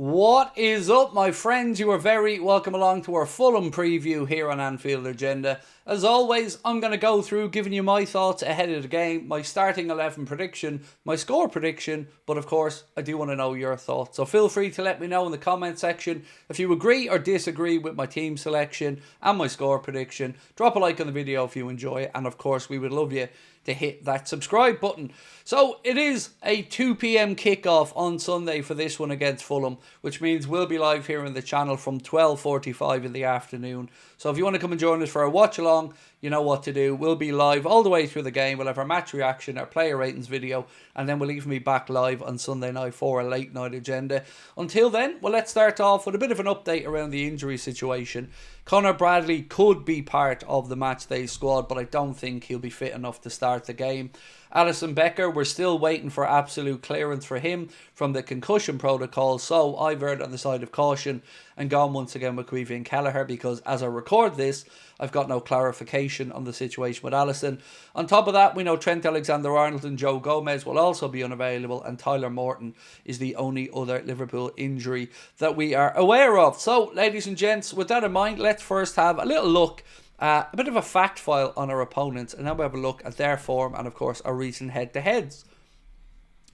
What is up, my friends? You are very welcome along to our Fulham preview here on Anfield Agenda. As always, I'm going to go through giving you my thoughts ahead of the game, my starting 11 prediction, my score prediction, but of course, I do want to know your thoughts. So feel free to let me know in the comment section if you agree or disagree with my team selection and my score prediction. Drop a like on the video if you enjoy it, and of course, we would love you to hit that subscribe button. So it is a 2 p.m. kickoff on Sunday for this one against Fulham, which means we'll be live here on the channel from 12:45 in the afternoon. So if you want to come and join us for a watch along, you know what to do. We'll be live all the way through the game. We'll have our match reaction, our player ratings video, and then we'll even be back live on Sunday night for a late night agenda. Until then, well, let's start off with a bit of an update around the injury situation. Conor Bradley could be part of the matchday squad, but I don't think he'll be fit enough to start the game. Alisson Becker, we're still waiting for absolute clearance for him from the concussion protocol, so I've erred on the side of caution and gone once again with Queevy and Kelleher, because as I record this, I've got no clarification on the situation with Alisson. On top of that, we know Trent Alexander-Arnold and Joe Gomez will also be unavailable, and Tyler Morton is the only other Liverpool injury that we are aware of. So, ladies and gents, with that in mind, let's first have a little look, a bit of a fact file on our opponents, and then we'll have a look at their form and, of course, our recent head-to-heads.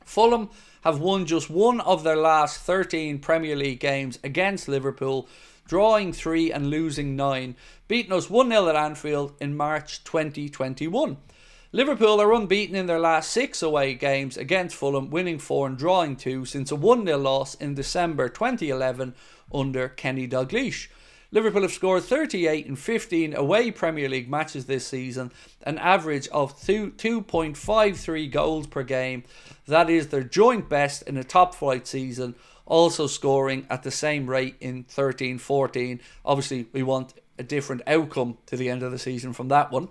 Fulham have won just one of their last 13 Premier League games against Liverpool, drawing 3 and losing 9, beating us 1-0 at Anfield in March 2021. Liverpool are unbeaten in their last 6 away games against Fulham, winning 4 and drawing 2 since a 1-0 loss in December 2011 under Kenny Dalglish. Liverpool have scored 38 in 15 away Premier League matches this season, an average of 2.53 goals per game. That is their joint best in a top flight season, also scoring at the same rate in 13-14. Obviously, we want a different outcome to the end of the season from that one.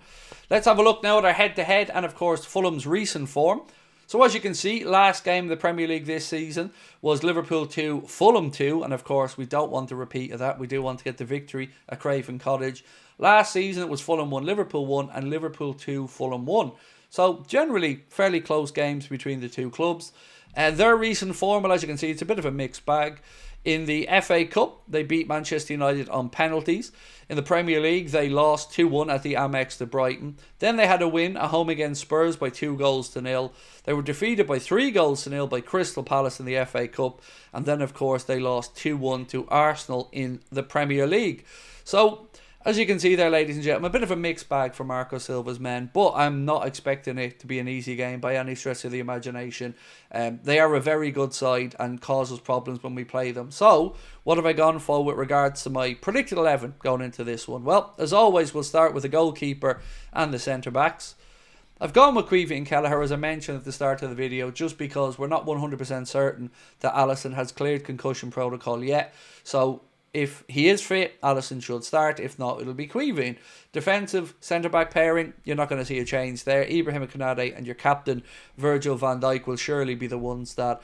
Let's have a look now at our head-to-head and, of course, Fulham's recent form. So as you can see, last game of the Premier League this season was Liverpool 2, Fulham 2. And of course, we don't want a repeat of that. We do want to get the victory at Craven Cottage. Last season, it was Fulham 1, Liverpool 1, and Liverpool 2, Fulham 1. So generally, fairly close games between the two clubs. Their recent form, well, as you can see, it's a bit of a mixed bag. In the FA Cup, they beat Manchester United on penalties. In the Premier League, they lost 2-1 at the Amex to Brighton. Then they had a win at home against Spurs by 2-0. They were defeated by 3-0 by Crystal Palace in the FA Cup. And then, of course, they lost 2-1 to Arsenal in the Premier League. So, as you can see there, ladies and gentlemen, a bit of a mixed bag for Marco Silva's men, but I'm not expecting it to be an easy game by any stretch of the imagination. They are a very good side and cause us problems when we play them. So, what have I gone for with regards to my predicted 11 going into this one? Well, as always, we'll start with the goalkeeper and the centre-backs. I've gone with Queevy and Kelleher, as I mentioned at the start of the video, just because we're not 100% certain that Alisson has cleared concussion protocol yet. So, if he is fit, Alisson should start. If not, it'll be Queevy. Defensive centre-back pairing, you're not going to see a change there. Ibrahim Konate and your captain, Virgil van Dijk, will surely be the ones that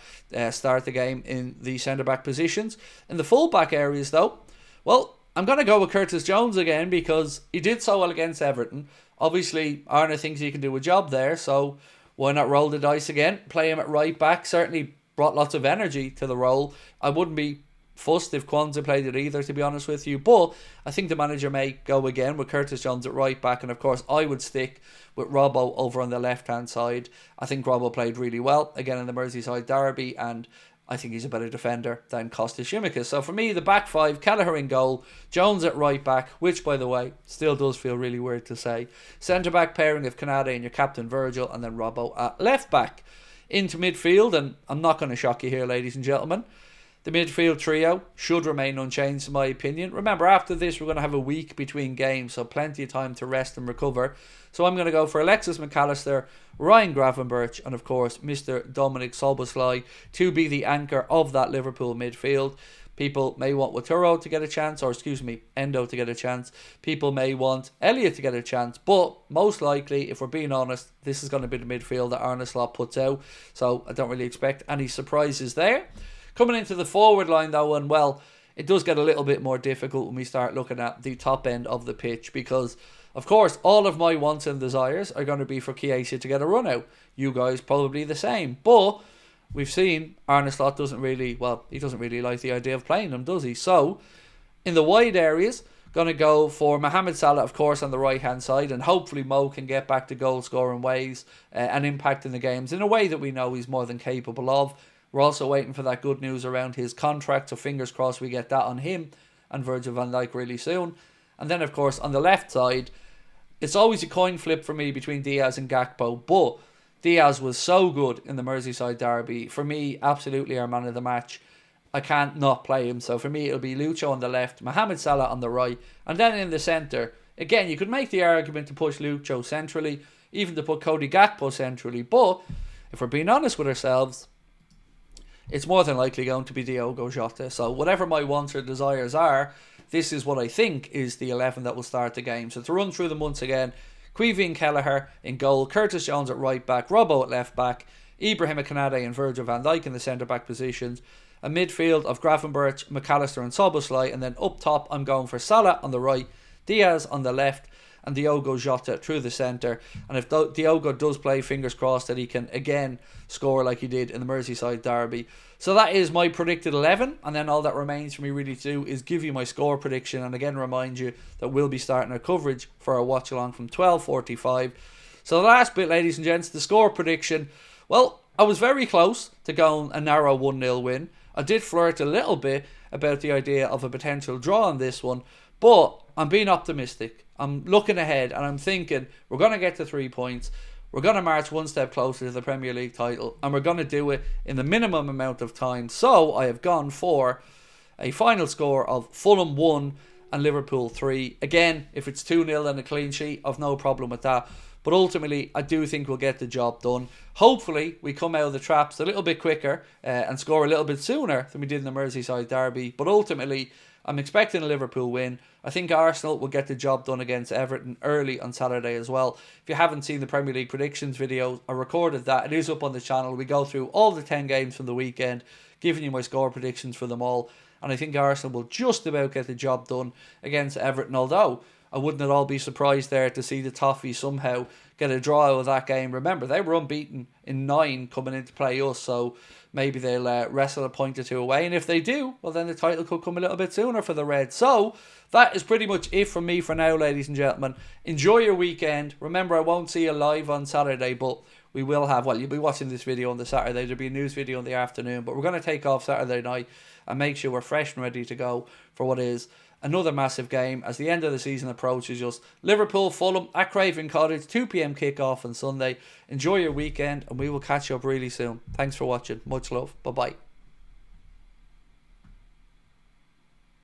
start the game in the centre-back positions. In the full-back areas, though, well, I'm going to go with Curtis Jones again because he did so well against Everton. Obviously, Arne thinks he can do a job there, so why not roll the dice again? Play him at right back. Certainly brought lots of energy to the role. I wouldn't be fussed if Kwanzaa played it either, to be honest with you, but I think the manager may go again with Curtis Jones at right back, and of course I would stick with Robbo over on the left hand side. I think Robbo played really well again in the Merseyside derby, and I think he's a better defender than Kostas Tsimikas. So for me, the back five, Kelleher in goal, Jones at right back, which by the way still does feel really weird to say. Centre back pairing of Konate and your captain Virgil, and then Robbo at left back. Into midfield, and I'm not going to shock you here, ladies and gentlemen, the midfield trio should remain unchanged in my opinion. Remember, after this we're going to have a week between games, so plenty of time to rest and recover. So I'm going to go for Alexis McAllister, Ryan Gravenberch, and of course Mr. Dominic Szoboszlai to be the anchor of that Liverpool midfield. People may want Waturo to get a chance, or Endo to get a chance. People may want Elliott to get a chance, but most likely, if we're being honest, this is going to be the midfield that Arne Slot puts out. So I don't really expect any surprises there. Coming into the forward line though, and well, it does get a little bit more difficult when we start looking at the top end of the pitch, because of course all of my wants and desires are going to be for Chiesa to get a run out. You guys probably the same, but we've seen Arne Slot doesn't really like the idea of playing them, does he? So, in the wide areas, going to go for Mohamed Salah, of course, on the right-hand side, and hopefully Mo can get back to goal-scoring ways and impacting the games in a way that we know he's more than capable of. We're also waiting for that good news around his contract, so fingers crossed we get that on him and Virgil van Dijk really soon. And then, of course, on the left side, it's always a coin flip for me between Diaz and Gakpo, but Diaz was so good in the Merseyside derby. For me, absolutely our man of the match. I can't not play him. So for me, it'll be Lucho on the left, Mohamed Salah on the right, and then in the centre, again, you could make the argument to push Lucho centrally, even to put Cody Gakpo centrally, but if we're being honest with ourselves, it's more than likely going to be Diogo Jota. So whatever my wants or desires are, this is what I think is the 11 that will start the game. So to run through them once again, Queevy and Kelleher in goal, Curtis Jones at right back, Robbo at left back, Ibrahim Konate and Virgil van Dijk in the centre back positions, a midfield of Gravenberch, McAllister and Szoboszlai, and then up top I'm going for Salah on the right, Diaz on the left, and Diogo Jota through the centre. And if Diogo does play, fingers crossed that he can again score like he did in the Merseyside derby. So that is my predicted 11, and then all that remains for me really to do is give you my score prediction, and again remind you that we'll be starting our coverage for our watch along from 12:45. So the last bit, ladies and gents, the score prediction. Well, I was very close to going a narrow 1-0 win. I did flirt a little bit about the idea of a potential draw on this one, but I'm being optimistic. I'm looking ahead and I'm thinking we're going to get to 3 points. We're going to march one step closer to the Premier League title, and we're going to do it in the minimum amount of time. So I have gone for a final score of Fulham 1 and Liverpool 3. Again, if it's 2-0 and a clean sheet, I've no problem with that. But ultimately, I do think we'll get the job done. Hopefully, we come out of the traps a little bit quicker and score a little bit sooner than we did in the Merseyside derby. But ultimately, I'm expecting a Liverpool win. I think Arsenal will get the job done against Everton early on Saturday as well. If you haven't seen the Premier League predictions video, I recorded that. It is up on the channel. We go through all the 10 games from the weekend, giving you my score predictions for them all. And I think Arsenal will just about get the job done against Everton, although I wouldn't at all be surprised there to see the Toffees somehow get a draw out of that game. Remember, they were unbeaten in 9 coming in to play us, so maybe they'll wrestle a point or two away. And if they do, well, then the title could come a little bit sooner for the Reds. So that is pretty much it from me for now, ladies and gentlemen. Enjoy your weekend. Remember, I won't see you live on Saturday, but we will have, well, you'll be watching this video on the Saturday. There'll be a news video in the afternoon, but we're going to take off Saturday night and make sure we're fresh and ready to go for what is another massive game as the end of the season approaches. Just Liverpool, Fulham at Craven Cottage, 2 p.m. kickoff on Sunday. Enjoy your weekend and we will catch you up really soon. Thanks for watching. Much love. Bye-bye.